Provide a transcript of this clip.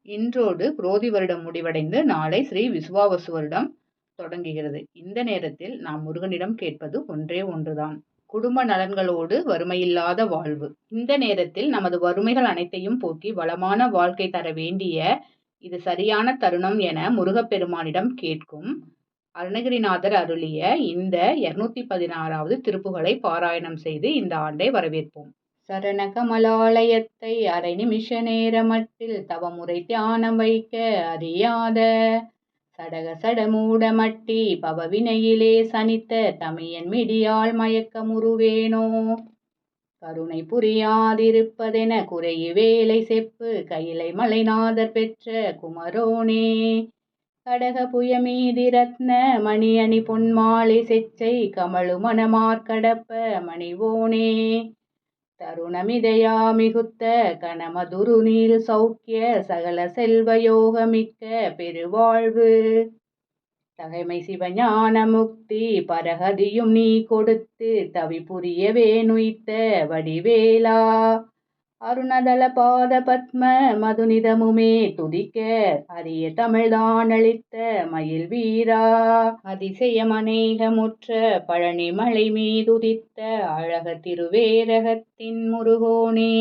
இன்றோடு குரோதி வருடம் முடிவடைந்து நாளை ஸ்ரீ விசுவாவசு வருடம் தொடங்குகிறது. இந்த நேரத்தில் நாம் முருகனிடம் கேட்பது ஒன்றே ஒன்றுதான், குடும்ப நலன்களோடு வறுமையில்லாத வாழ்வு. இந்த நேரத்தில் நமது வறுமைகள் அனைத்தையும் போக்கி வளமான வாழ்க்கை தர வேண்டிய இது சரியான தருணம் என முருகப்பெருமானிடம் கேட்கும் அருணகிரிநாதர் அருளிய இந்த 216வது திருப்புகழை பாராயணம் செய்து இந்த ஆண்டை வரவேற்போம். சரண கமலாலயத்தை அரை நிமிஷ நேரமட்டில் தவமுறை தியானம் வைக்க அறியாத சடக சடமூடமட்டி பவவினையிலே சனித்த தமியன் மிடியால் மயக்கமுறுவேனோ, கருணை புரியாதிருப்பதென குறையு வேலை செப்பு கையிலை மலைநாதர் பெற்ற குமரோனே, கடக புயமீதி ரத்ன மணி அணி பொன்மாலை செச்சை கமழு மணமார்கடப்ப மணிவோனே, தருணமிதையா மிகுத்த கனமதுரு நீல் சௌக்கிய சகல செல்வ யோகமிக்க பெருவாழ்வு, தகைமை சிவஞான முக்தி பரகதியும் நீ கொடுத்து தவி புரியவே நுய்த்த வடிவேலா, அருணதள பாத பத்ம மதுனிதமுமே துதிக்க அரிய தமிழ்தான் அளித்த மயில் வீரா, அதிசயம் அநேகமுற்ற பழனி மலை மீதுதித்த அழக திருவேரகத்தின் முருகோனே,